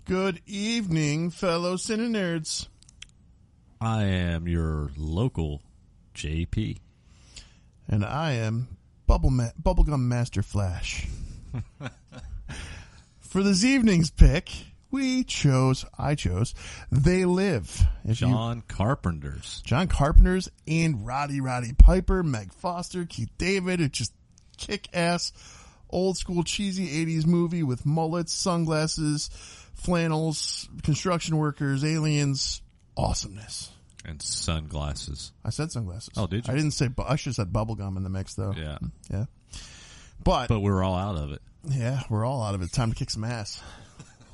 Good evening, fellow CineNerds. I am your local JP. And I am Bubblegum Master Flash. For this evening's pick, I chose They Live. John Carpenter's and Roddy Piper, Meg Foster, Keith David. It's just kick-ass, old-school, cheesy 80s movie with mullets, sunglasses, flannels, construction workers, aliens, awesomeness. And sunglasses. I said sunglasses. Oh, did you? I didn't say, I should have said bubblegum in the mix, though. Yeah. Yeah. But we're all out of it. Yeah, we're all out of it. Time to kick some ass.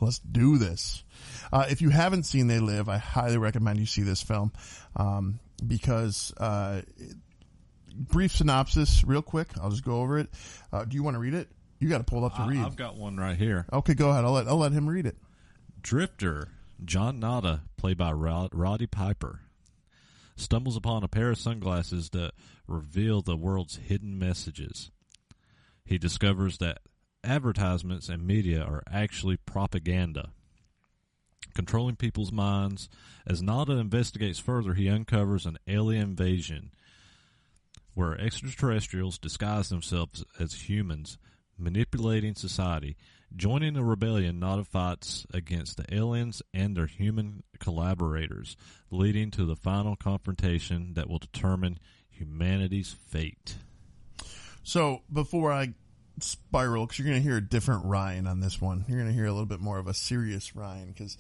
Let's do this. If you haven't seen They Live, I highly recommend you see this film because brief synopsis, real quick. I'll just go over it. Do you want to read it? You got to pull it up to read. I've got one right here. Okay, go ahead. I'll let him read it. Drifter John Nada, played by Roddy Piper, stumbles upon a pair of sunglasses that reveal the world's hidden messages. He discovers that advertisements and media are actually propaganda, controlling people's minds. As Nada investigates further, he uncovers an alien invasion where extraterrestrials disguise themselves as humans, manipulating society. Joining the rebellion, Nada fights against the aliens and their human collaborators, leading to the final confrontation that will determine humanity's fate. So, before I spiral, because you're going to hear a different Ryan on this one. You're going to hear a little bit more of a serious Ryan, because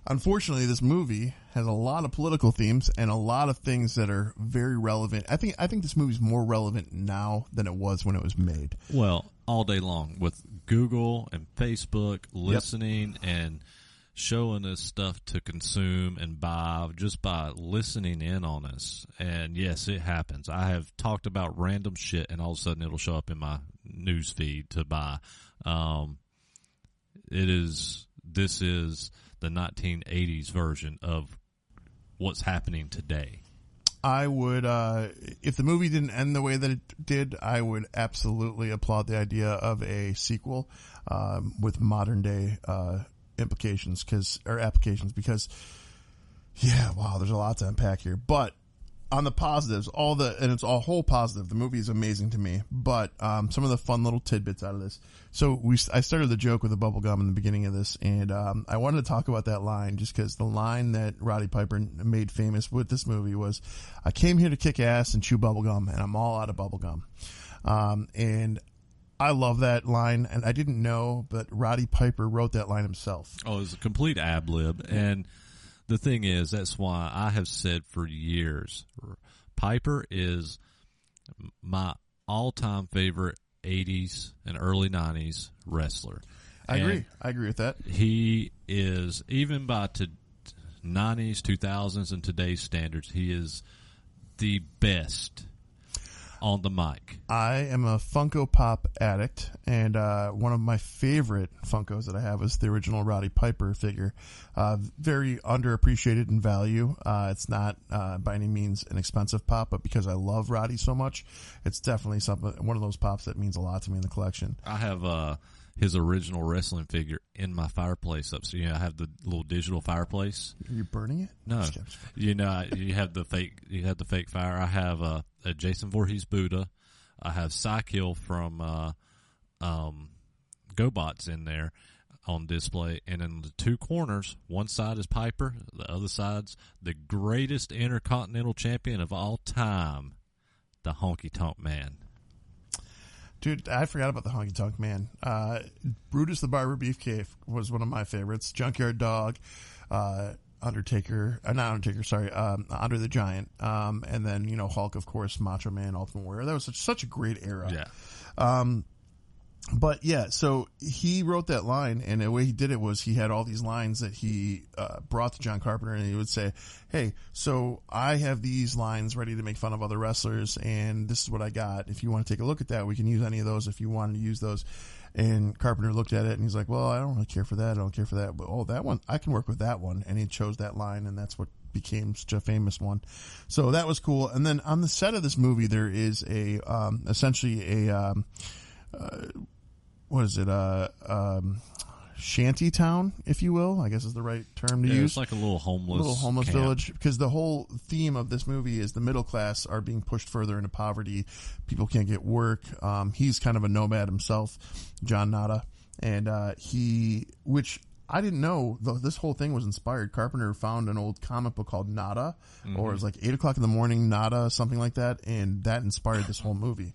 unfortunately this movie has a lot of political themes and a lot of things that are very relevant. I think this movie's more relevant now than it was when it was made. Well, all day long with Google and Facebook listening and showing us stuff to consume and buy just by listening in on us. And yes, it happens. I have talked about random shit and all of a sudden it'll show up in my news feed to buy. This is the 1980s version of what's happening today. I would, if the movie didn't end the way that it did, I would absolutely applaud the idea of a sequel with modern day applications because, yeah, wow, there's a lot to unpack here. But on the positives, and it's a whole positive. The movie is amazing to me, but some of the fun little tidbits out of this. So I started the joke with the bubblegum in the beginning of this, and I wanted to talk about that line just because the line that Roddy Piper made famous with this movie was, "I came here to kick ass and chew bubblegum, and I'm all out of bubblegum." And I love that line, and I didn't know, but Roddy Piper wrote that line himself. Oh, it was a complete ad-lib, and the thing is, that's why I have said for years, Piper is my all-time favorite 80s and early 90s wrestler. I agree with that. He is, even by 90s, 2000s, and today's standards, he is the best on the mic. I am a Funko Pop addict, and one of my favorite Funkos that I have is the original Roddy Piper figure. Very underappreciated in value. It's not by any means an expensive pop, but because I love Roddy so much, it's definitely one of those pops that means a lot to me in the collection. I have his original wrestling figure in my fireplace up. So, I have the little digital fireplace. Are you burning it? No. You have the fake fire. I have a Jason Voorhees Buddha. I have Psykill from GoBots in there on display. And in the two corners, one side is Piper, the other side's the greatest Intercontinental Champion of all time, the Honky Tonk Man. Dude, I forgot about the Honky Tonk Man. Brutus the Barber Beefcake was one of my favorites. Junkyard Dog, Andre the Giant, and then, Hulk, of course, Macho Man, Ultimate Warrior. That was such a great era. Yeah. But yeah, so he wrote that line, and the way he did it was he had all these lines that he brought to John Carpenter, and he would say, "Hey, so I have these lines ready to make fun of other wrestlers, and this is what I got. If you want to take a look at that, we can use any of those if you wanted to use those." And Carpenter looked at it, and he's like, "Well, I don't really care for that. I don't care for that. But that one, I can work with that one." And he chose that line, and that's what became such a famous one. So that was cool. And then on the set of this movie, there is essentially a what is it? shanty town, if you will, I guess is the right term to use. It's like a little homeless camp. Village, because the whole theme of this movie is the middle class are being pushed further into poverty. People can't get work. He's kind of a nomad himself, John Nada, and which I didn't know, this whole thing was inspired. Carpenter found an old comic book called Nada, or it was like 8 o'clock in the morning, Nada, something like that, and that inspired this whole movie.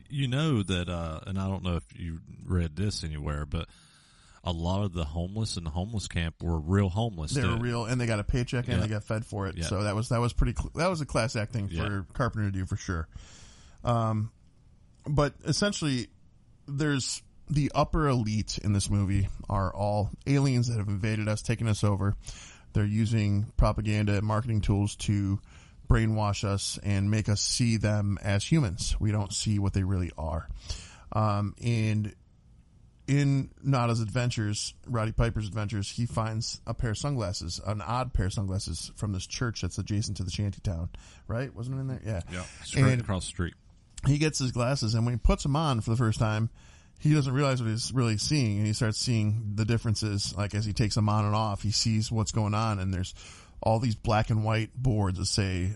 You know that, and I don't know if you read this anywhere, but a lot of the homeless in the homeless camp were real homeless. They were real, and they got a paycheck and they got fed for it. So that was that was a class act thing for Carpenter to do for sure. But essentially, there's the upper elite in this movie are all aliens that have invaded us, taken us over. They're using propaganda and marketing tools to brainwash us and make us see them as humans. We don't see what they really are. And in Nada's adventures, Roddy Piper's adventures, he finds a pair of sunglasses, an odd pair of sunglasses from this church that's adjacent to the shantytown, right? Wasn't it in there? Yeah. Yeah. Straight across the street. He gets his glasses, and when he puts them on for the first time, he doesn't realize what he's really seeing, and he starts seeing the differences. Like, as he takes them on and off, he sees what's going on, and there's all these black and white boards that say,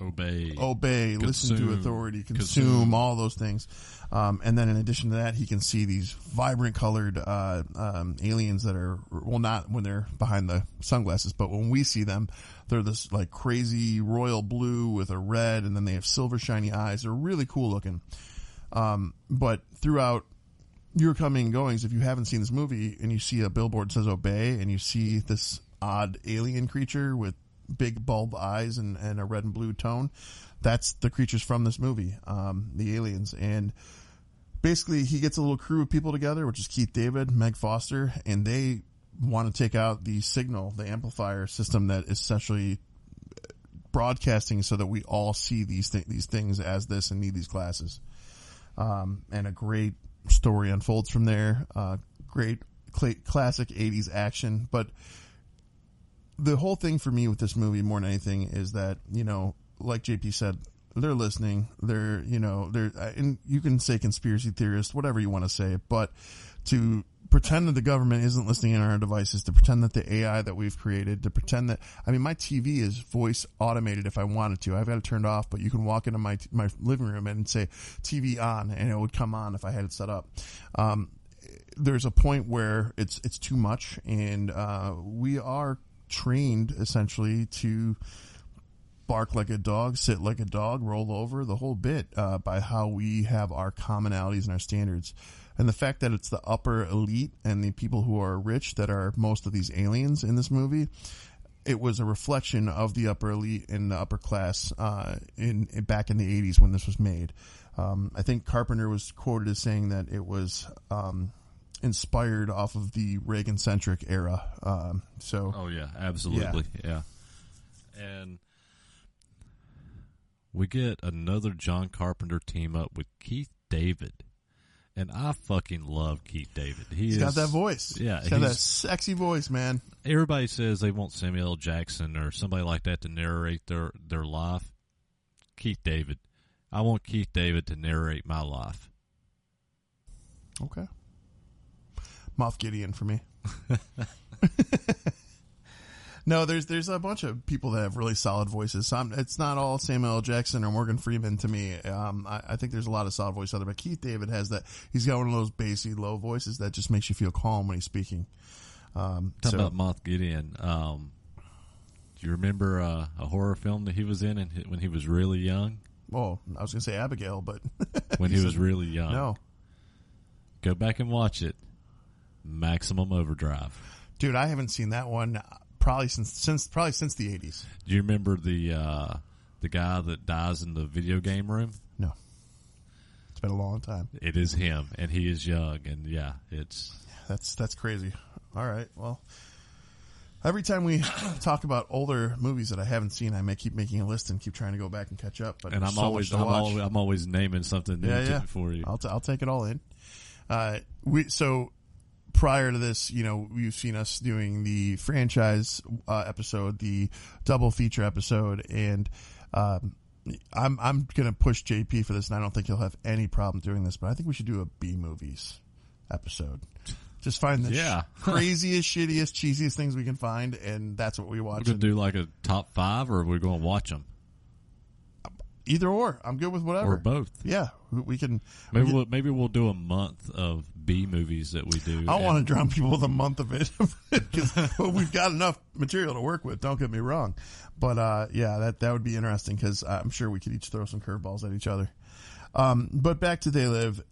obey, listen to authority, consume, all those things. And then in addition to that, he can see these vibrant colored aliens that are, well, not when they're behind the sunglasses, but when we see them, they're this like crazy royal blue with a red, and then they have silver shiny eyes. They're really cool looking. But throughout your coming and goings, if you haven't seen this movie and you see a billboard that says obey, and you see this odd alien creature with big bulb eyes and a red and blue tone, that's the creatures from this movie, the aliens. And basically he gets a little crew of people together, which is Keith David, Meg Foster, and they want to take out the signal, the amplifier system that is essentially broadcasting so that we all see these things as this and need these glasses. And a great story unfolds from there. Great classic 80s action. But the whole thing for me with this movie more than anything is that, you know, like JP said, they're listening. They're, you know, and you can say conspiracy theorists, whatever you want to say, but to pretend that the government isn't listening in on our devices, to pretend that the AI that we've created, to pretend that, I mean, my TV is voice automated if I wanted to. I've got it turned off, but you can walk into my living room and say TV on, and it would come on if I had it set up. There's a point where it's too much, and we are trained essentially to bark like a dog, sit like a dog, roll over, the whole bit, by how we have our commonalities and our standards. And the fact that it's the upper elite and the people who are rich that are most of these aliens in this movie, it was a reflection of the upper elite and the upper class in back in the 80s when this was made. I think Carpenter was quoted as saying that it was inspired off of the Reagan-centric era. Oh, yeah, absolutely, yeah. And we get another John Carpenter team up with Keith David. And I fucking love Keith David. He's got that voice. Yeah. He's got that sexy voice, man. Everybody says they want Samuel L. Jackson or somebody like that to narrate their life. Keith David. I want Keith David to narrate my life. Okay. Moff Gideon for me. No, there's a bunch of people that have really solid voices. It's not all Samuel L. Jackson or Morgan Freeman to me. I think there's a lot of solid voices out there, but Keith David has that. He's got one of those bassy, low voices that just makes you feel calm when he's speaking. Talking about Moff Gideon, do you remember a horror film that he was in when he was really young? Oh, I was going to say Abigail, but when he was really young. No. Go back and watch it. Maximum Overdrive. Dude, I haven't seen that one probably since the 80s. Do you remember the guy that dies in the video game room? No. It's been a long time. It is him, and he is young, and yeah, that's crazy. All right, well, every time we talk about older movies that I haven't seen, I may keep making a list and keep trying to go back and catch up. But and I'm always naming something new for you. I'll take it all in. So prior to this, you know, you've seen us doing the franchise episode, the double feature episode, and I'm going to push JP for this, and I don't think he'll have any problem doing this, but I think we should do a B movies episode. Just find the craziest, shittiest, cheesiest things we can find, and that's what we watch. We're going to do like a top 5, or are we going to watch them? Either or. I'm good with whatever. Or both. Yeah, we can. Maybe we'll do a month of B movies that we do. I want to drown people with a month of it because we've got enough material to work with. Don't get me wrong, but that would be interesting because I'm sure we could each throw some curveballs at each other. But back to They Live.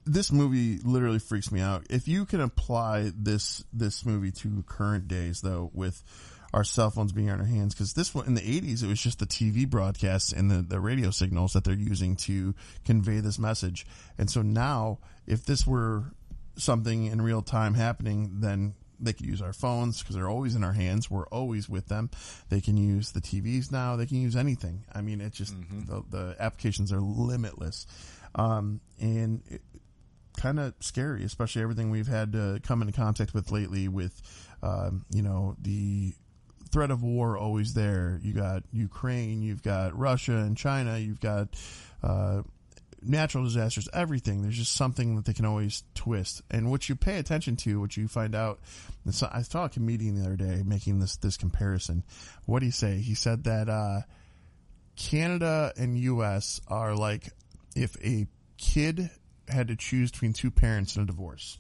This movie literally freaks me out. If you can apply this movie to current days, though, with our cell phones being in our hands, because this one in the 80s, it was just the TV broadcasts and the radio signals that they're using to convey this message. And so now, if this were something in real time happening, then they could use our phones because they're always in our hands. We're always with them. They can use the TVs now. They can use anything. I mean, it's just the applications are limitless. And kind of scary, especially everything we've had to come into contact with lately with, the threat of war always there. You got Ukraine, you've got Russia and China, you've got natural disasters, everything. There's just something that they can always twist. And what you pay attention to, what you find out, I saw a comedian the other day making this comparison. What did he say? He said that Canada and U.S. are like if a kid had to choose between two parents in a divorce,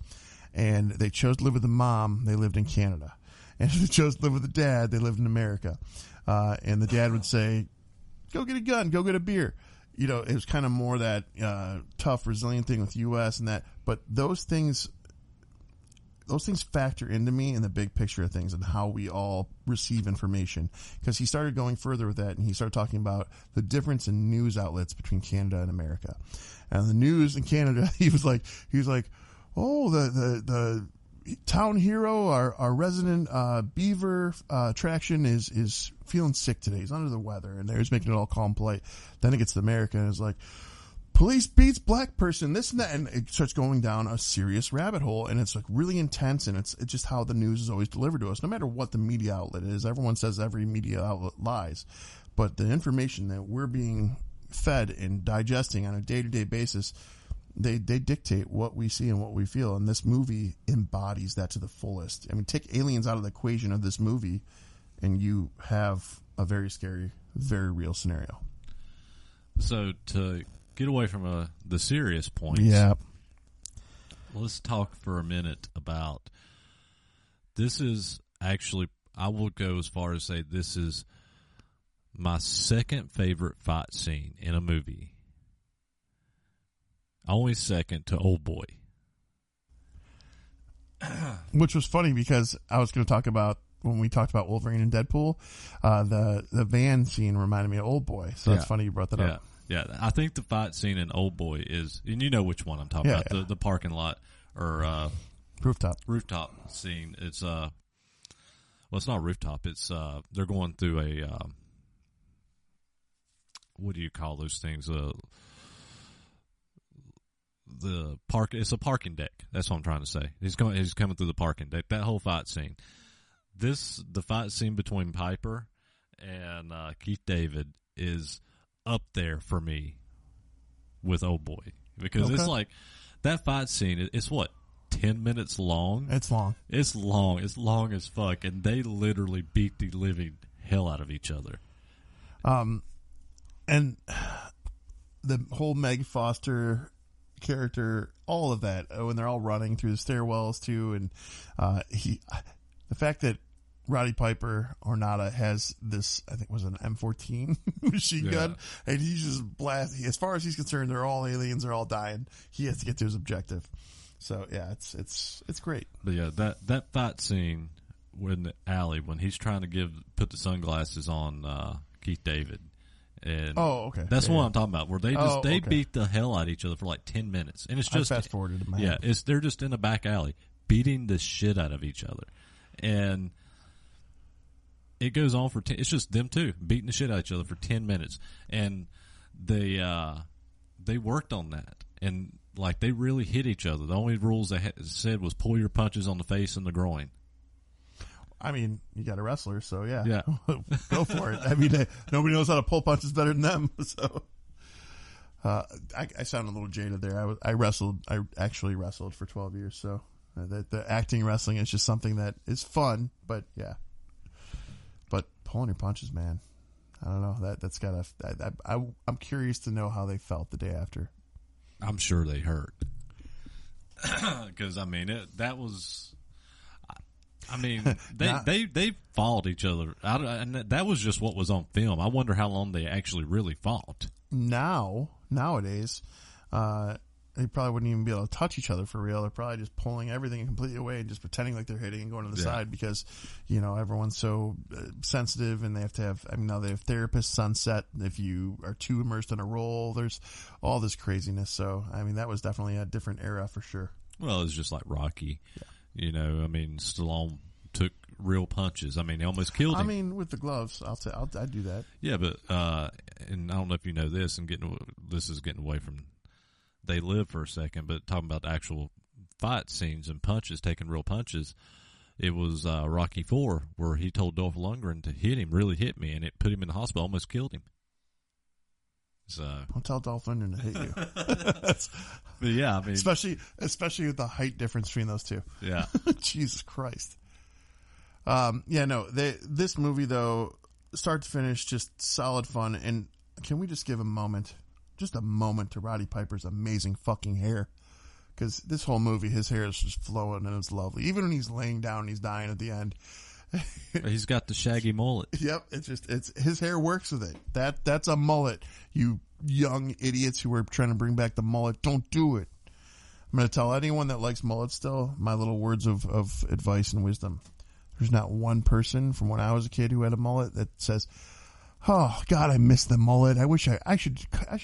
and they chose to live with the mom, they lived in Canada, and if they chose to live with the dad, they lived in America. And the dad would say, go get a gun, go get a beer. It was kind of more that tough, resilient thing with U.S. and that, but those things factor into me in the big picture of things and how we all receive information. Because he started going further with that, and he started talking about the difference in news outlets between Canada and America. And the news in Canada, he was like, oh, the town hero, our resident beaver attraction is feeling sick today. He's under the weather, and they're just making it all calm, polite. Then it gets to America, and it's like, police beats black person, this and that, and it starts going down a serious rabbit hole, and it's like really intense, and it's just how the news is always delivered to us, no matter what the media outlet is. Everyone says every media outlet lies, but the information that we're being fed and digesting on a day-to-day basis, they dictate what we see and what we feel, and this movie embodies that to the fullest. I mean, take aliens out of the equation of this movie, and you have a very scary, very real scenario. So to get away from the serious points. Yeah. Let's talk for a minute about, this is actually, I will go as far as say this is my second favorite fight scene in a movie. Only second to Old Boy. Which was funny because I was going to talk about, when we talked about Wolverine and Deadpool, the van scene reminded me of Old Boy. So that's funny you brought that up. Yeah, I think the fight scene in Old Boy is, and you know which one I'm talking about, the parking lot or rooftop scene. It's well, it's not rooftop. It's they're going through a what do you call those things? The park. It's a parking deck. That's what I'm trying to say. He's coming through the parking deck. That whole fight scene. The fight scene between Piper and Keith David is up there for me with Old Boy, because it's like that fight scene. It's what, 10 minutes long? It's long. It's long. It's long as fuck, and they literally beat the living hell out of each other. And the whole Meg Foster character, all of that, when they're all running through the stairwells too, and the fact that Roddy Piper or Nada has this, I think it was an M14 machine gun, and he's just blasting. As far as he's concerned, they're all aliens, they're all dying. He has to get to his objective. So yeah, it's great. But yeah, that fight scene in the alley when he's trying to put the sunglasses on Keith David, and that's what I'm talking about, where they beat the hell out of each other for like 10 minutes, and it's just fast forwarded in my head. They're just in a back alley beating the shit out of each other, and it goes on for it's just them two beating the shit out of each other for 10 minutes, and they worked on that, and like they really hit each other. The only rules they said was pull your punches on the face and the groin. I mean, you got a wrestler, so yeah. Go for it. I mean, nobody knows how to pull punches better than them. So, I sound a little jaded there. I actually wrestled for 12 years. So the acting wrestling is just something that is fun, but yeah. But pulling your punches, man. I don't know. That's gotta. I'm curious to know how they felt the day after. I'm sure they hurt. Because I mean, that was. I mean, they fought each other, and that was just what was on film. I wonder how long they actually really fought. Nowadays, they probably wouldn't even be able to touch each other for real. They're probably just pulling everything completely away and just pretending like they're hitting and going to the side because, everyone's so sensitive and they have to have, now they have therapists on set. If you are too immersed in a role, there's all this craziness. So, that was definitely a different era for sure. Well, it's just like Rocky. Yeah. Stallone took real punches. He almost killed him. With the gloves, I'd do that. Yeah, but, and I don't know if you know this, and this is getting away from They Live for a second, but talking about the actual fight scenes and punches, taking real punches, it was Rocky IV where he told Dolph Lundgren to hit him, really hit me, and it put him in the hospital, almost killed him. So don't tell Dolph Lundgren to hit you. But yeah, especially with the height difference between those two. Yeah, Jesus Christ. This movie though, start to finish, just solid fun. And can we just give a moment to Roddy Piper's amazing fucking hair? Because this whole movie, his hair is just flowing and it's lovely. Even when he's laying down, and he's dying at the end. He's got the shaggy mullet. Yep, it's his hair works with it. That's a mullet. You young idiots who are trying to bring back the mullet, don't do it. I'm going to tell anyone that likes mullets still my little words of advice and wisdom. There's not one person from when I was a kid who had a mullet that says, "Oh God, I miss the mullet. I wish I should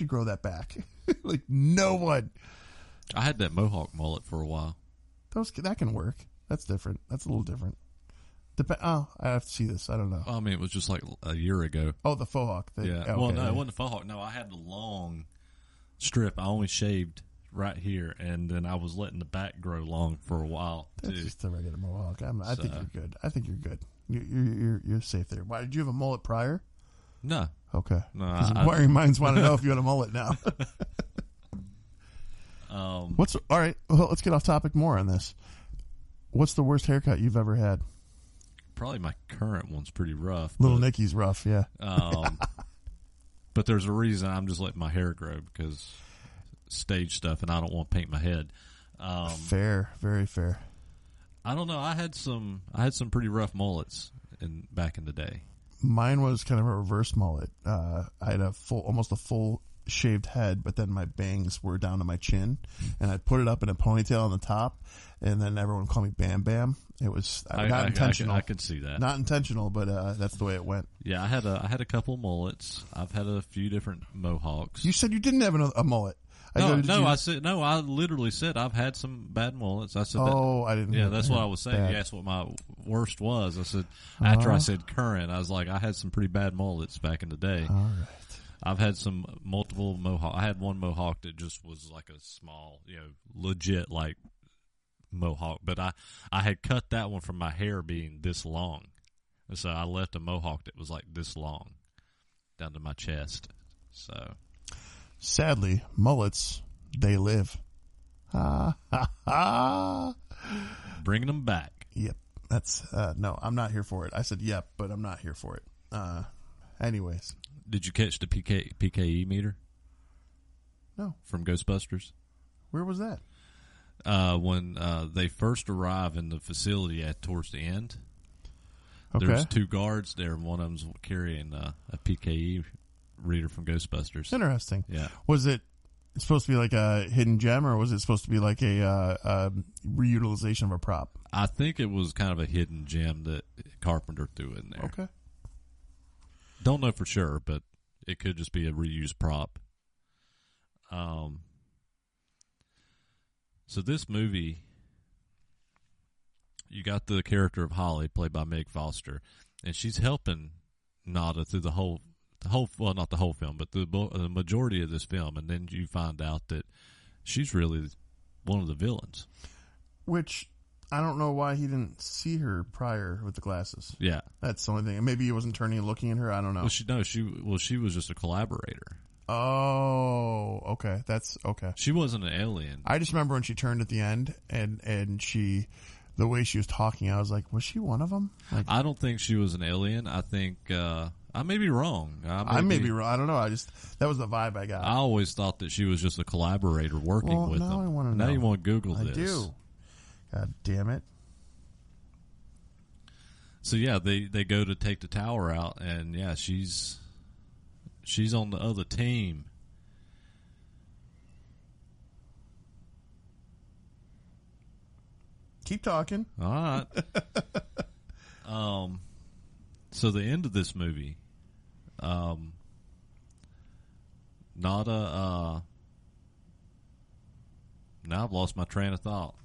grow that back." Like no one. I had that mohawk mullet for a while. That can work. That's different. That's a little different. I have to see this. I don't know. It was just like a year ago. Oh, the faux hawk. Yeah. Okay, well, no, it wasn't the faux hawk. No, I had the long strip. I only shaved right here, and then I was letting the back grow long for a while too. That's just a regular mohawk. I think you're good. I think you're good. You're safe there. Why did you have a mullet prior? No. Okay. No. Inquiring minds want to know if you had a mullet now. All right? Well, let's get off topic more on this. What's the worst haircut you've ever had? Probably my current one's pretty rough. Little Nicky's rough, yeah. But there's a reason I'm just letting my hair grow because stage stuff, and I don't want to paint my head. Fair, very fair. I don't know. I had some pretty rough mullets back in the day. Mine was kind of a reverse mullet. I had almost a full shaved head, but then my bangs were down to my chin, and I put it up in a ponytail on the top, and then everyone called me Bam Bam. It was not intentional. I could see that. Not intentional, but that's the way it went. Yeah, I had a couple mullets. I've had a few different mohawks. You said you didn't have a mullet. I literally said I've had some bad mullets. I said, I didn't. Yeah, that's what I was saying. Bad. You asked what my worst was. I said after I said current, I was like, I had some pretty bad mullets back in the day. All right. I've had some multiple mohawk. I had one mohawk that just was like a small, legit like mohawk. But I had cut that one from my hair being this long, and so I left a mohawk that was like this long down to my chest. So. Sadly, mullets, they live. Bringing them back. Yep. That's, no, I'm not here for it. I said yep, but I'm not here for it. Anyways. Did you catch the PKE meter? No. From Ghostbusters? Where was that? When they first arrive in the facility towards the end. Okay. There's two guards there, and one of them's carrying a PKE reader from Ghostbusters. Interesting. Yeah. Was it supposed to be like a hidden gem, or was it supposed to be like a reutilization of a prop? I think it was kind of a hidden gem that Carpenter threw in there. Okay. Don't know for sure, but it could just be a reused prop. So this movie, you got the character of Holly, played by Meg Foster, and she's helping Nada through the whole, well, not the whole film, but the majority of this film, and then you find out that she's really one of the villains. Which, I don't know why he didn't see her prior with the glasses. Yeah. That's the only thing. Maybe he wasn't turning and looking at her. I don't know. Well, she was just a collaborator. Oh, okay. That's okay. She wasn't an alien. I just remember when she turned at the end and she, the way she was talking, I was like, was she one of them? Like, I don't think she was an alien. I think I may be wrong. I may be wrong. I don't know. That was the vibe I got. I always thought that she was just a collaborator working with them. I want to know. Now you want to Google this. I do. God damn it. So yeah, they go to take the tower out, and yeah, she's on the other team. Keep talking. All right. So the end of this movie, now I've lost my train of thought.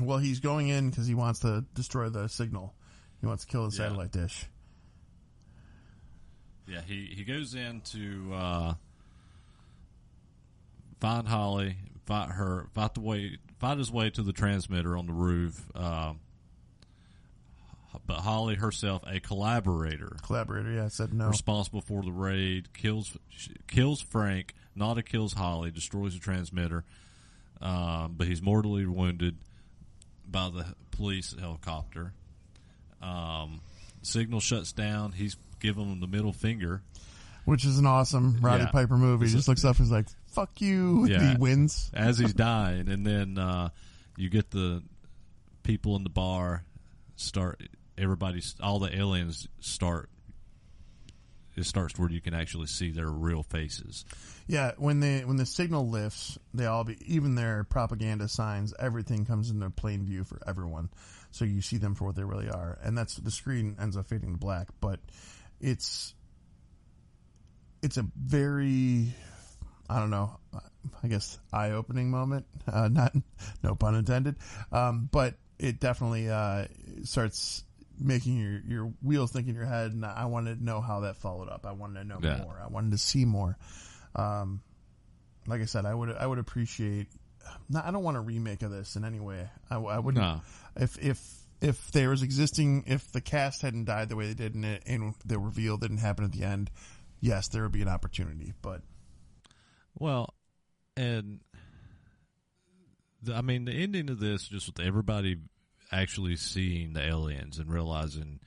Well, he's going in because he wants to destroy the signal. He wants to kill the satellite dish. Yeah, he goes in to find Holly, fight his way to the transmitter on the roof. But Holly herself, a collaborator, said no. Responsible for the raid, kills Frank. Nada kills Holly, destroys the transmitter, but he's mortally wounded by the police helicopter. Signal shuts down. He's giving him the middle finger, which is an awesome Roddy Piper movie. He just looks up and is like, fuck you. Yeah. He wins. As he's dying. And then you get the people in the bar all the aliens start. It starts where you can actually see their real faces. Yeah, when the signal lifts, even their propaganda signs, everything comes into plain view for everyone. So you see them for what they really are. And that's the screen ends up fading to black, but it's a very, I don't know, I guess eye-opening moment. No pun intended. But it definitely starts making your wheels think in your head, and I wanted to know how that followed up. I wanted to know more. I wanted to see more. Like I said, I would appreciate. I don't want a remake of this in any way. I wouldn't. No. If there was if the cast hadn't died the way they did in it, and the reveal didn't happen at the end, yes, there would be an opportunity. But and the ending of this, just with everybody actually seeing the aliens and realizing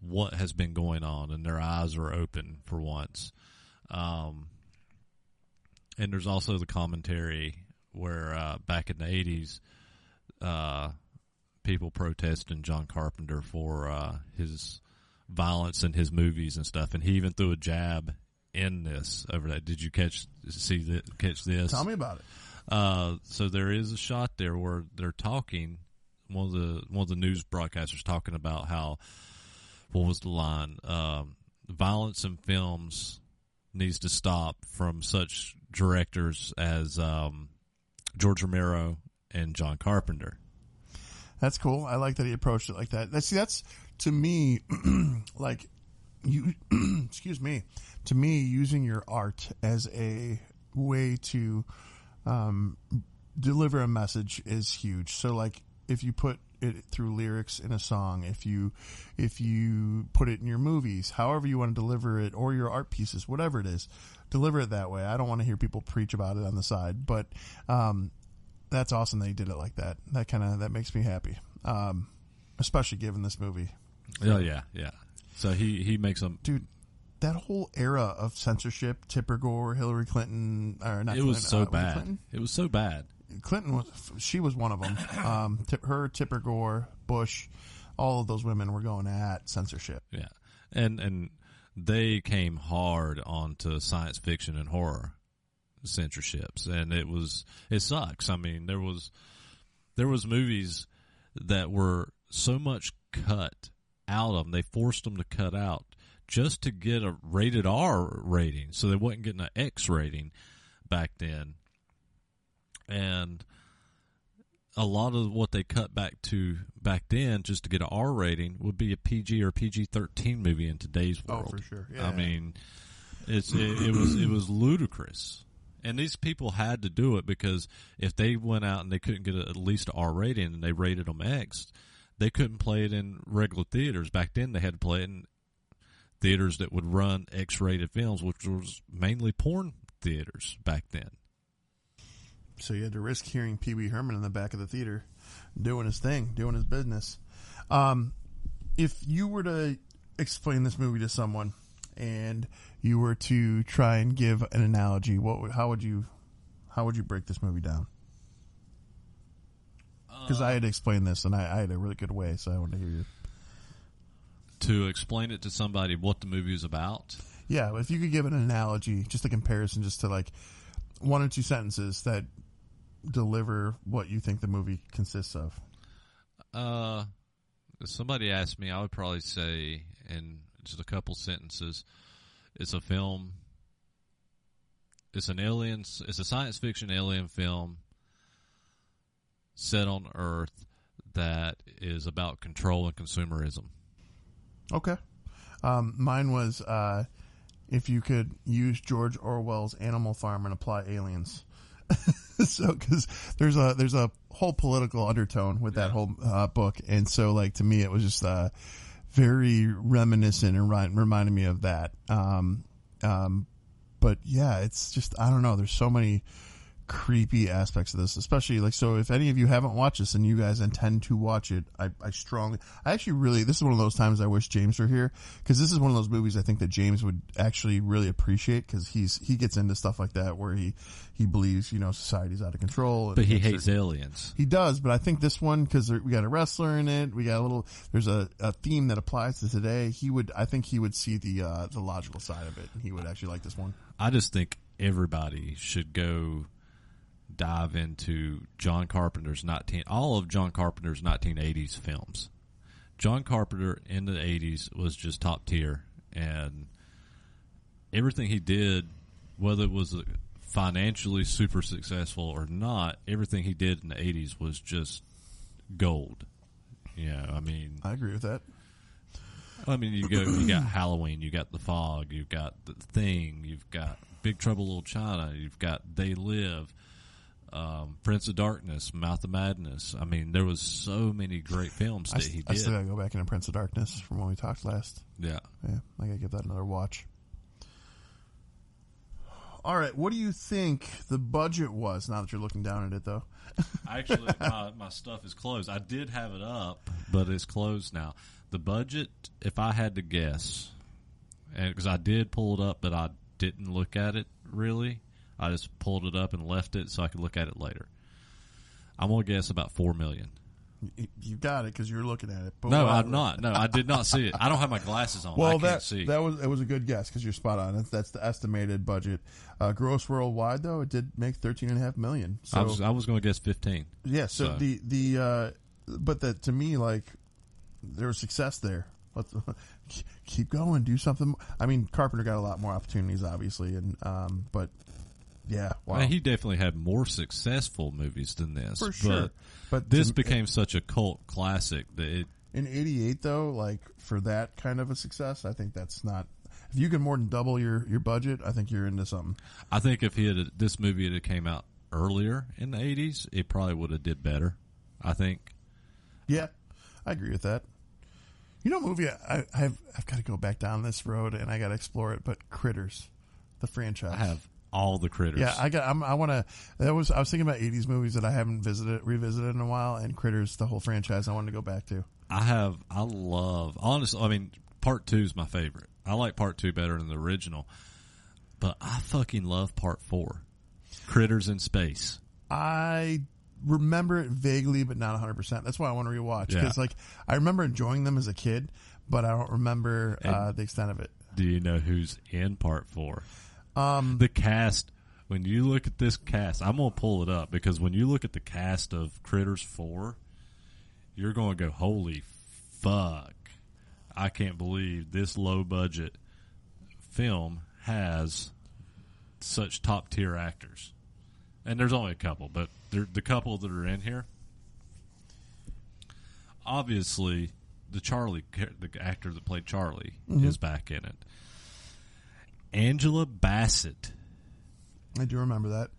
what has been going on, and their eyes are open for once. And there's also the commentary where back in the 80s, people protesting John Carpenter for his violence in his movies and stuff, and he even threw a jab in this over that. Did you catch this? Tell me about it. So there is a shot there where they're talking. One of the news broadcasters talking about how, what was the line? Violence in films needs to stop from such directors as George Romero and John Carpenter. That's cool. I like that he approached it like that. That's to me, like you. Excuse me. To me, using your art as a way to deliver a message is huge. So, like, if you put it through lyrics in a song, if you put it in your movies, however you want to deliver it, or your art pieces, whatever it is, deliver it that way. I don't want to hear people preach about it on the side, but that's awesome that he did it like that. That makes me happy, especially given this movie. Oh yeah. So he makes them. Dude, that whole era of censorship, Tipper Gore, Hillary Clinton, or not? It was so bad. It was so bad. Clinton was one of them. Her, Tipper Gore, Bush, all of those women were going at censorship. Yeah, and they came hard onto science fiction and horror censorships, and it sucks. I mean, there was movies that were so much cut out of them. They forced them to cut out just to get a rated R rating, so they wasn't getting an X rating back then. And a lot of what they cut back then just to get an R rating would be a PG or PG-13 movie in today's world. Oh, for sure. Yeah. I mean, it was ludicrous. And these people had to do it because if they went out and they couldn't get at least an R rating and they rated them X, they couldn't play it in regular theaters. Back then they had to play it in theaters that would run X-rated films, which was mainly porn theaters back then. So you had to risk hearing Pee Wee Herman in the back of the theater doing his thing, doing his business. If you were to explain this movie to someone and you were to try and give an analogy, how would you break this movie down? Because I had to explain this, and I had a really good way, so I wanted to hear you. To explain it to somebody what the movie is about? Yeah, if you could give an analogy, just a comparison, just to like one or two sentences that deliver what you think the movie consists of. If somebody asked me, I would probably say, in just a couple sentences, it's a film. It's a science fiction alien film set on Earth that is about control and consumerism. Okay. Mine was if you could use George Orwell's Animal Farm and apply aliens. So, because there's a whole political undertone with that whole book, and so like to me it was just very reminiscent and reminded me of that. But yeah, it's just, I don't know. There's so many creepy aspects of this, especially like, so if any of you haven't watched this and you guys intend to watch it, I actually really, this is one of those times I wish James were here, because this is one of those movies I think that James would actually really appreciate, because he gets into stuff like that where he believes, society's out of control. But he hates aliens. He does, but I think this one, because we got a wrestler in it, we got there's a theme that applies to today. I think he would see the logical side of it, and he would actually like this one. I just think everybody should go dive into all of John Carpenter's 1980s films. John Carpenter in the 80s was just top tier, and everything he did, whether it was financially super successful or not, everything he did in the 80s was just gold. Yeah, I mean, I agree with that. I mean, you got Halloween, you got The Fog, you've got The Thing, you've got Big Trouble in Little China, you've got They Live, Prince of Darkness, Mouth of Madness. I mean, there was so many great films that he did. I still gotta go back into Prince of Darkness from when we talked last. Yeah, I gotta give that another watch. All right, what do you think the budget was? Now that you're looking down at it, though. Actually, my stuff is closed. I did have it up, but it's closed now. The budget, if I had to guess, and because I did pull it up, but I didn't look at it really. I just pulled it up and left it so I could look at it later. I'm going to guess about $4 million. You got it because you're looking at it. But no, I'm not. No, I did not see it. I don't have my glasses on. Well, I can't see. It was a good guess because you're spot on. That's the estimated budget. Gross worldwide, though, it did make $13.5 million. So, I was going to guess 15. Yeah. So but to me, like, there was success there. Let's keep going, do something. I mean, Carpenter got a lot more opportunities, obviously, and but. Yeah, wow. I mean, he definitely had more successful movies than this. For sure. But this became such a cult classic that it... In 88, though, like, for that kind of a success, I think that's not... If you can more than double your budget, I think you're into something. I think if this movie had came out earlier in the 80s, it probably would have did better, I think. Yeah, I agree with that. You know, movie, I've got to go back down this road, and I got to explore it, but Critters, the franchise. I have all the Critters. Yeah, I was thinking about 80s movies that I haven't revisited in a while, and Critters, the whole franchise, I wanted to go back to. Honestly, I mean, part 2 is my favorite. I like part 2 better than the original, but I fucking love part 4, Critters in Space. I remember it vaguely, but not 100%. That's why I want to rewatch, because I remember enjoying them as a kid, but I don't remember the extent of it. Do you know who's in part 4? The cast, when you look at this cast, I'm going to pull it up, because when you look at the cast of Critters 4, you're going to go, holy fuck. I can't believe this low-budget film has such top-tier actors. And there's only a couple, but the couple that are in here, obviously, the actor that played Charlie is back in it. Angela Bassett. I do remember that.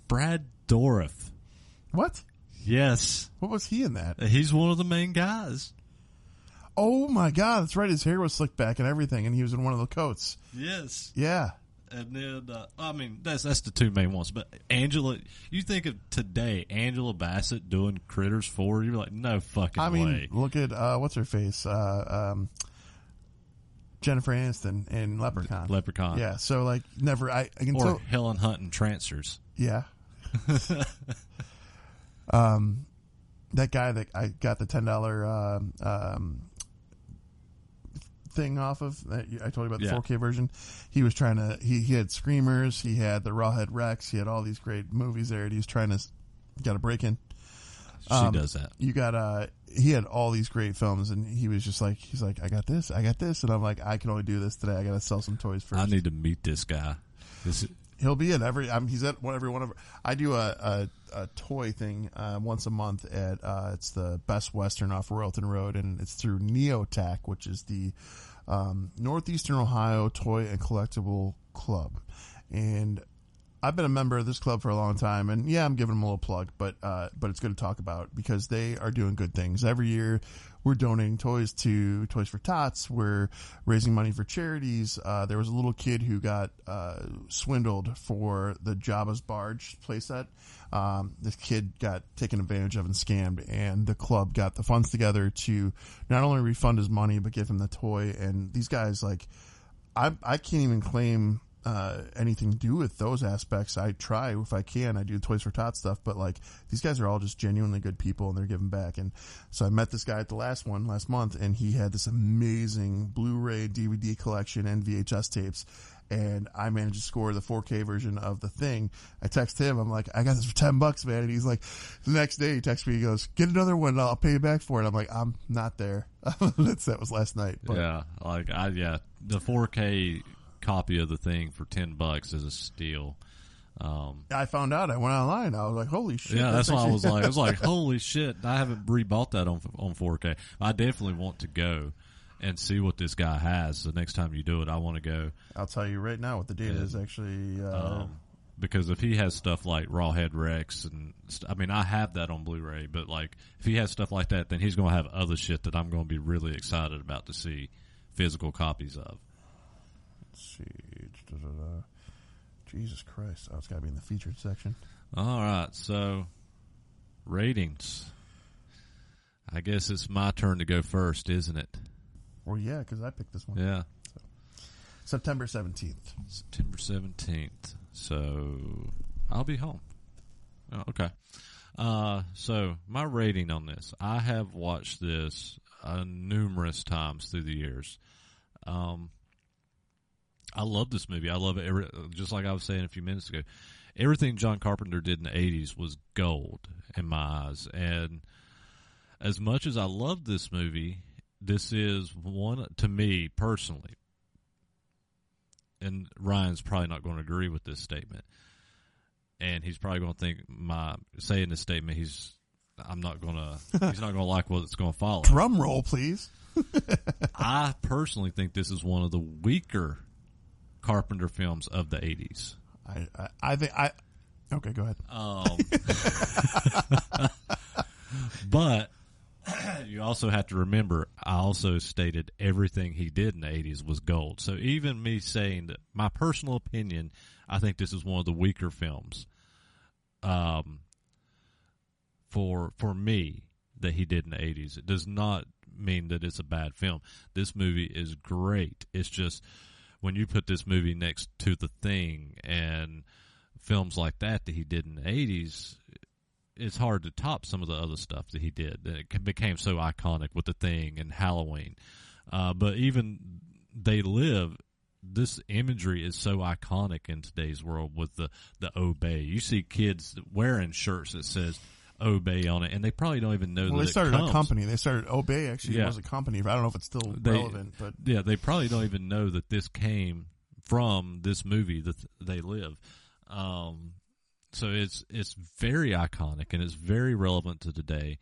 Brad Dourif. What? Yes. What was he in that? He's one of the main guys. Oh my God, that's right. His hair was slicked back and everything, and he was in one of the coats. Yes. Yeah. And then, that's the two main ones. But Angela, you think of today, Angela Bassett doing Critters 4, you're like, no fucking way. Look at, what's her face? Jennifer Aniston in Leprechaun. Leprechaun. Yeah, so, like, never, I can or tell. Helen Hunt in Trancers. Yeah. That guy that I got the $10 thing off of, that I told you about the 4K version, he was trying to, he had Screamers, he had the Rawhead Rex, he had all these great movies there, and he was trying to get a break in. She does that. You got, he had all these great films, and he was just like, he's like, I got this, and I'm like, I can only do this today, I gotta sell some toys first. I need to meet this guy. He'll be at he's at every one of. I do a toy thing once a month at it's the Best Western off Royalton Road, and it's through Neotac, which is the Northeastern Ohio Toy and Collectible Club. And I've been a member of this club for a long time, and yeah, I'm giving them a little plug, but it's good to talk about because they are doing good things. Every year we're donating toys to Toys for Tots. We're raising money for charities. There was a little kid who got swindled for the Jabba's Barge playset. This kid got taken advantage of and scammed, and the club got the funds together to not only refund his money but give him the toy. And these guys, like, I can't even claim anything to do with those aspects. I try if I can. I do Toys for Tots stuff, but like these guys are all just genuinely good people and they're giving back. And so I met this guy at the last month, and he had this amazing Blu-ray, DVD collection, and VHS tapes. And I managed to score the 4K version of the thing. I text him. I'm like, I got this for $10, man. And he's like, the next day he texts me. He goes, get another one. I'll pay you back for it. I'm like, I'm not there. That was last night. But. Yeah. The 4K copy of the thing for $10 is a steal. I found out. I went online. I was like, holy shit. Yeah, that's why I was like, holy shit. I haven't rebought that on 4K. I definitely want to go and see what this guy has. The next time you do it, I want to go. I'll tell you right now what the data is actually. Because if he has stuff like Rawhead Rex, and I have that on Blu-ray, but like if he has stuff like that, then he's going to have other shit that I'm going to be really excited about to see physical copies of. Let's see. Jesus Christ. Oh, it's got to be in the featured section. All right. So, ratings. I guess it's my turn to go first, isn't it? Well, yeah, because I picked this one. Yeah. So, September 17th. September 17th. So, I'll be home. Oh, okay. So, my rating on this. I have watched this numerous times through the years. I love this movie. I love it. Just like I was saying a few minutes ago, everything John Carpenter did in the 80s was gold in my eyes. And as much as I love this movie, this is one, to me personally, and Ryan's probably not going to agree with this statement, and he's probably going to think saying this statement, he's not going to like what it's going to follow. Drum roll, please. I personally think this is one of the weaker Carpenter films of the 80s. I think okay, go ahead. But you also have to remember, I also stated everything he did in the 80s was gold. So even me saying that, my personal opinion, I think this is one of the weaker films for me that he did in the 80s. It does not mean that it's a bad film. This movie is great. It's just when you put this movie next to The Thing and films like that he did in the 80s, it's hard to top some of the other stuff that he did. It became so iconic with The Thing and Halloween. But even They Live, this imagery is so iconic in today's world with the Obey. You see kids wearing shirts that says Obey on it, and they probably don't even know that they started a company. They started Obey, actually was a company. I don't know if it's still relevant, but yeah, they probably don't even know that this came from this movie that They Live. So it's very iconic and it's very relevant to today.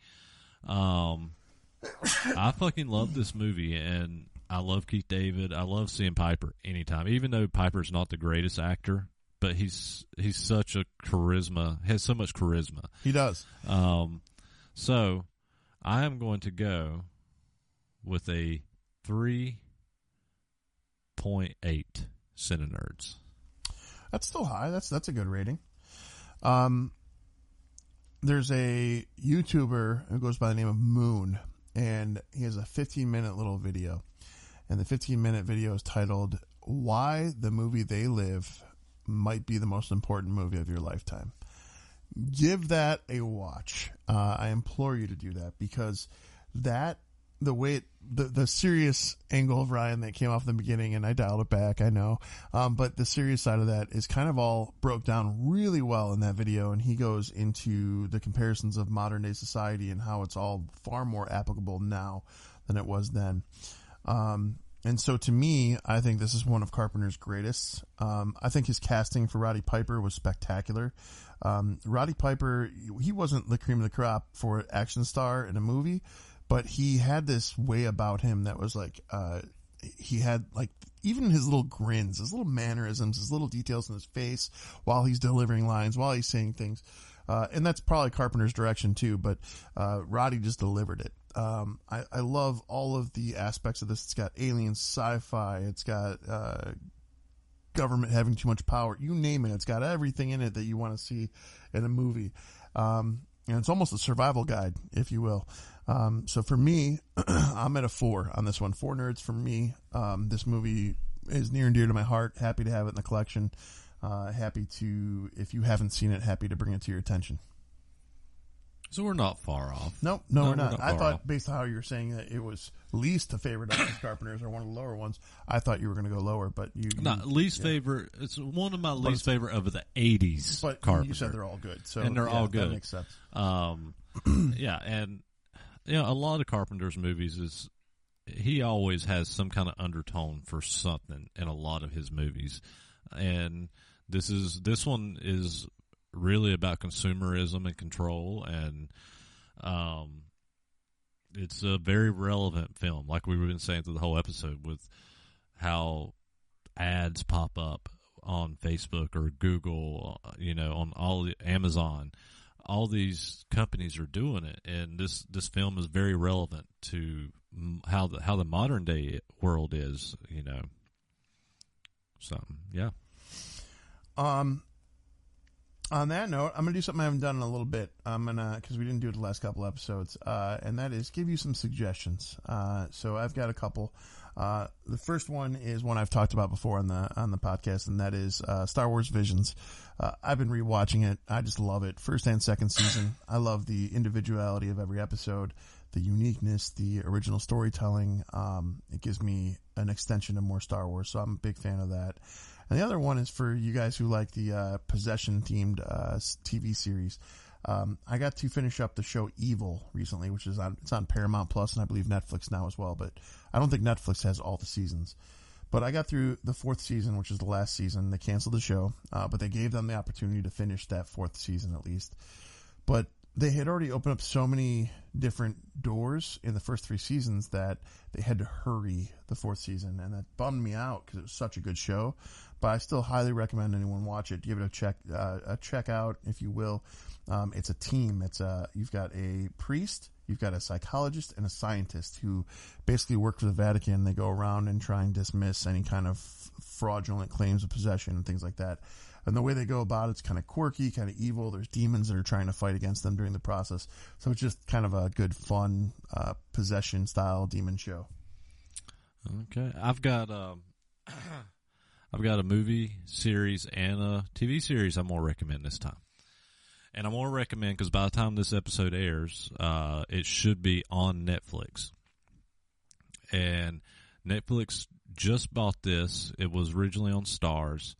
I fucking love this movie, and I love Keith David. I love seeing Piper anytime, even though Piper's not the greatest actor. But he's such a charisma, has so much charisma. He does. So I am going to go with a 3.8 CineNerds. That's still high. That's a good rating. There's a YouTuber who goes by the name of Moon, and he has a 15-minute little video. And the 15-minute video is titled, Why the Movie They Live Might Be the Most Important Movie of Your Lifetime. Give that a watch. I implore you to do that, because the serious angle of Ryan that came off in the beginning, and I dialed it back, I know. But the serious side of that is kind of all broke down really well in that video, and he goes into the comparisons of modern day society and how it's all far more applicable now than it was then. And so to me, I think this is one of Carpenter's greatest. I think his casting for Roddy Piper was spectacular. Roddy Piper, he wasn't the cream of the crop for an action star in a movie, but he had this way about him that was like, he had like, even his little grins, his little mannerisms, his little details in his face while he's delivering lines, while he's saying things. And that's probably Carpenter's direction too, but Roddy just delivered it. I love all of the aspects of this. It's got aliens, sci-fi, it's got government having too much power, you name it. It's got everything in it that you want to see in a movie. And it's almost a survival guide, if you will. So for me, I'm at a 4 on this one. 4 nerds for me. This movie is near and dear to my heart. Happy to have it in the collection. Happy to, if you haven't seen it, happy to bring it to your attention. So we're not far off. No, we're not. I thought, based on how you were saying that it was least a favorite of these Carpenters or one of the lower ones, I thought you were going to go lower, but you not least favorite. It's one of my least favorite of the 80s. But Carpenter. You said they're all good, so and they're all good. That makes sense. Yeah, and a lot of Carpenter's movies he always has some kind of undertone for something in a lot of his movies, and this one is really about consumerism and control, and it's a very relevant film, like we've been saying through the whole episode, with how ads pop up on Facebook or Google, on all the Amazon. All these companies are doing it, and this film is very relevant to how the modern day world is, So yeah. On that note, I'm going to do something I haven't done in a little bit. I'm going to, because we didn't do it the last couple episodes, and that is give you some suggestions. So I've got a couple. The first one is one I've talked about before on the podcast, and that is Star Wars Visions. I've been rewatching it. I just love it. First and second season. I love the individuality of every episode, the uniqueness, the original storytelling. It gives me an extension of more Star Wars, so I'm a big fan of that. And the other one is for you guys who like the possession-themed TV series. I got to finish up the show Evil recently, which is on Paramount Plus, and I believe Netflix now as well. But I don't think Netflix has all the seasons. But I got through the 4th season, which is the last season. They canceled the show, but they gave them the opportunity to finish that 4th season at least. But they had already opened up so many different doors in the first 3 seasons that they had to hurry the 4th season, and that bummed me out because it was such a good show. But I still highly recommend anyone watch it. Give it a check out, if you will. It's a team. You've got a priest, you've got a psychologist, and a scientist who basically work for the Vatican. They go around and try and dismiss any kind of fraudulent claims of possession and things like that. And the way they go about it's kind of quirky, kind of evil. There's demons that are trying to fight against them during the process. So it's just kind of a good, fun, possession-style demon show. Okay. I've got a movie series and a TV series I'm going to recommend this time. And I'm going to recommend, because by the time this episode airs, it should be on Netflix. And Netflix just bought this. It was originally on Starz.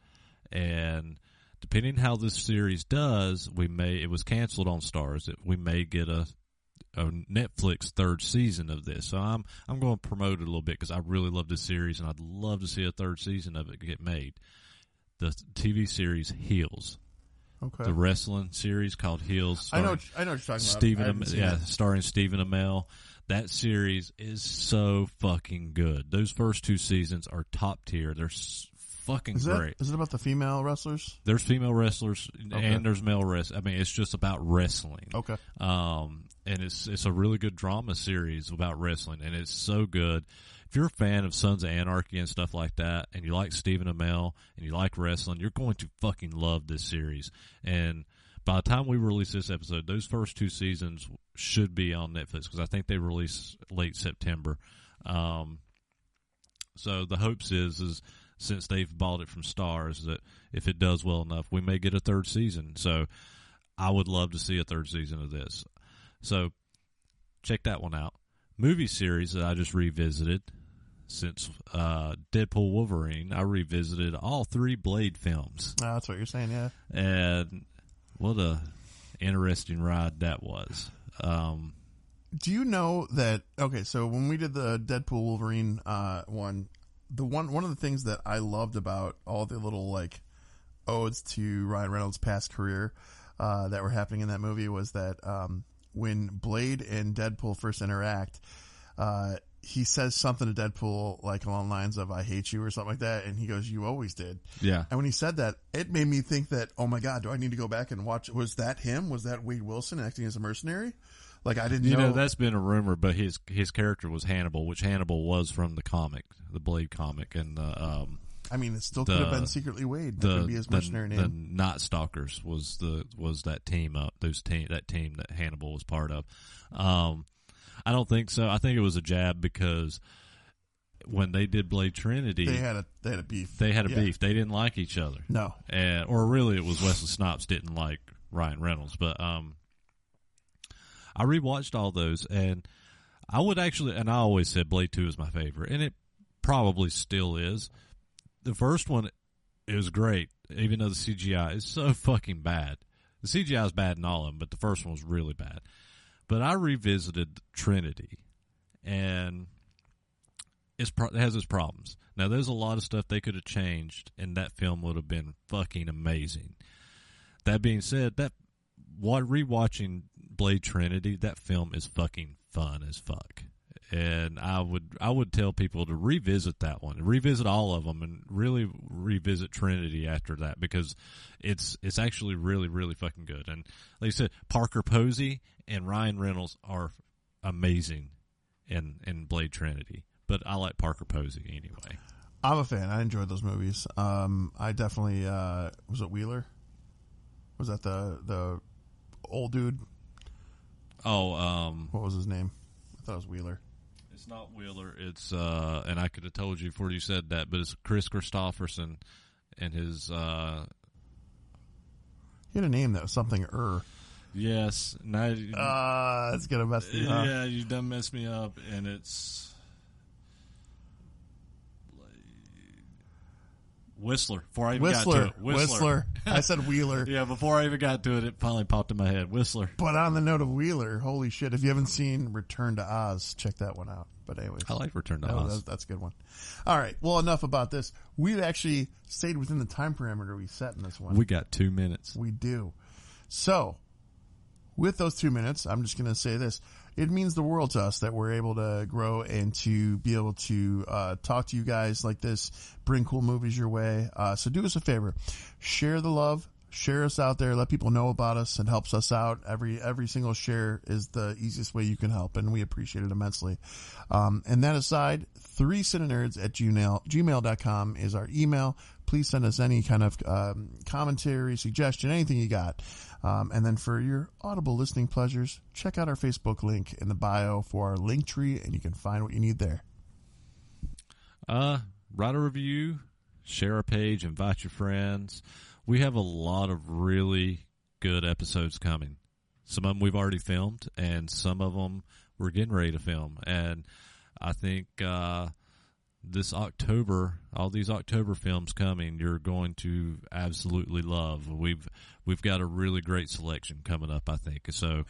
And depending how this series does, it was canceled on Starz. We may get a Netflix 3rd season of this. So I'm going to promote it a little bit because I really love this series, and I'd love to see a 3rd season of it get made. The TV series Heels. Okay. The wrestling series called Heels. I know what you're talking about. Starring Stephen Amell. That series is so fucking good. Those first 2 seasons are top tier. They're fucking great. Is it about the female wrestlers? There's female wrestlers and there's male wrestlers. I mean, it's just about wrestling. Okay. And it's a really good drama series about wrestling, and it's so good. If you're a fan of Sons of Anarchy and stuff like that, and you like Stephen Amell, and you like wrestling, you're going to fucking love this series. And by the time we release this episode, those first 2 seasons should be on Netflix, because I think they release late September. So the hopes is since they've bought it from Starz, that if it does well enough, we may get a 3rd season. So I would love to see a 3rd season of this. So check that one out. Movie series that I just revisited since Deadpool Wolverine, I revisited all 3 Blade films. Oh, that's what you're saying, yeah. And what a interesting ride that was. Do you know that? Okay, so when we did the Deadpool Wolverine one of the things that I loved about all the little like odes to Ryan Reynolds' past career that were happening in that movie was that when Blade and Deadpool first interact, he says something to Deadpool like along the lines of "I hate you" or something like that, and he goes, "You always did." Yeah. And when he said that, it made me think that, oh my God, do I need to go back and watch? Was that him? Was that Wade Wilson acting as a mercenary? Like, I didn't know. You know, that's been a rumor, but his character was Hannibal, which Hannibal was from the comic, the Blade comic, and I mean, it still could have been secretly Wade. That could be his mercenary name. The Night Stalkers was that team up, that team that Hannibal was part of. I don't think so. I think it was a jab because when they did Blade Trinity, they had a beef. They had a beef. They didn't like each other. No, or really, it was Wesley Snipes didn't like Ryan Reynolds, but I rewatched all those, and I would actually, and I always said Blade 2 is my favorite, and it probably still is. The first one, it was great, even though the CGI is so fucking bad. The CGI is bad in all of them, but the first one was really bad. But I revisited Trinity, and it has its problems. Now, there's a lot of stuff they could have changed, and that film would have been fucking amazing. That being said, rewatching Blade Trinity, that film is fucking fun as fuck. And I would tell people to revisit that one, revisit all of them, and really revisit Trinity after that, because it's actually really, really fucking good. And like you said, Parker Posey and Ryan Reynolds are amazing in Blade Trinity. But I like Parker Posey anyway. I'm a fan. I enjoyed those movies. I definitely was it Wheeler? Was that the old dude? Oh, what was his name? I thought it was Wheeler. It's not Wheeler. It's and I could have told you before you said that, but it's Chris Christopherson and his. He had a name that was something. Yes. Now. It's gonna mess me up. Yeah, you done messed me up, and it's. Whistler. Before I even got to it. Whistler. I said Wheeler. Yeah, before I even got to it, it finally popped in my head. Whistler. But on the note of Wheeler, holy shit, if you haven't seen Return to Oz, check that one out. But anyways. I like Return to Oz. That's a good one. All right. Well, enough about this. We've actually stayed within the time parameter we set in this one. We got 2 minutes. We do. So, with those 2 minutes, I'm just going to say this. It means the world to us that we're able to grow and to be able to talk to you guys like this, bring cool movies your way. So do us a favor. Share the love. Share us out there. Let people know about us. It helps us out. Every single share is the easiest way you can help, and we appreciate it immensely. And that aside, 3cinenerds at gmail.com is our email. Please send us any kind of commentary, suggestion, anything you got. And then for your audible listening pleasures, check out our Facebook link in the bio for our link tree, and you can find what you need there. Write a review, share our page, invite your friends. We have a lot of really good episodes coming. Some of them we've already filmed, and some of them we're getting ready to film. And I think this October, all these October films coming, you're going to absolutely love. We've got a really great selection coming up, I think. So,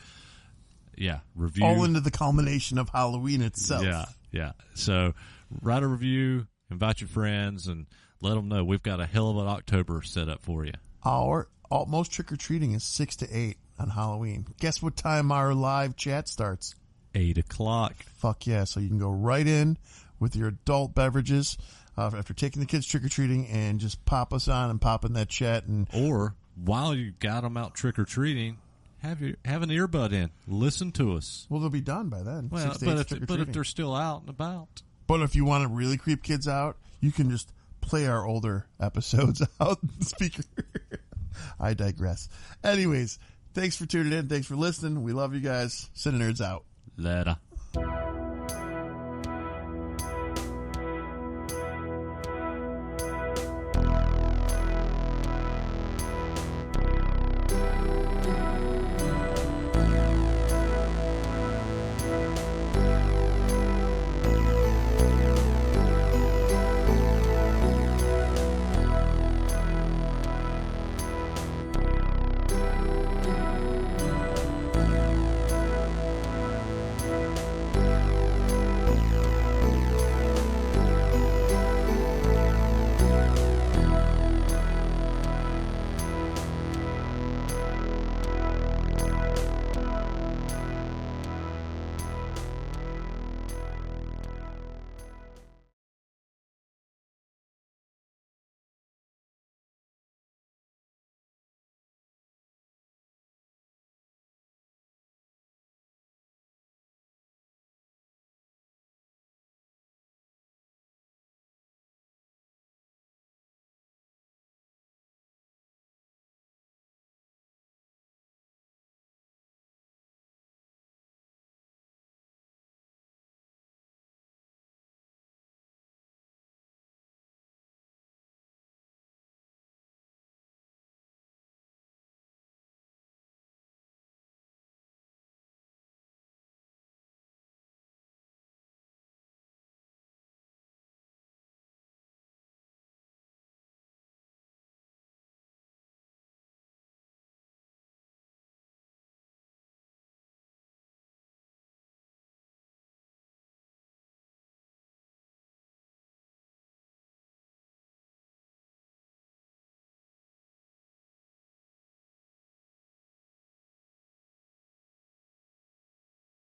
yeah, review. All into the culmination of Halloween itself. Yeah. So, write a review, invite your friends, and let them know we've got a hell of an October set up for you. Most trick-or-treating is 6 to 8 on Halloween. Guess what time our live chat starts? 8 o'clock. Fuck yeah. So you can go right in with your adult beverages. after taking the kids trick-or-treating, and just pop us on and pop in that chat. Or while you got them out trick-or-treating, have an earbud in. Listen to us. Well, they'll be done by then. Well, but if they're still out and about. But if you want to really creep kids out, you can just play our older episodes out in the speaker. I digress. Anyways, thanks for tuning in. Thanks for listening. We love you guys. CineNerds out. Later.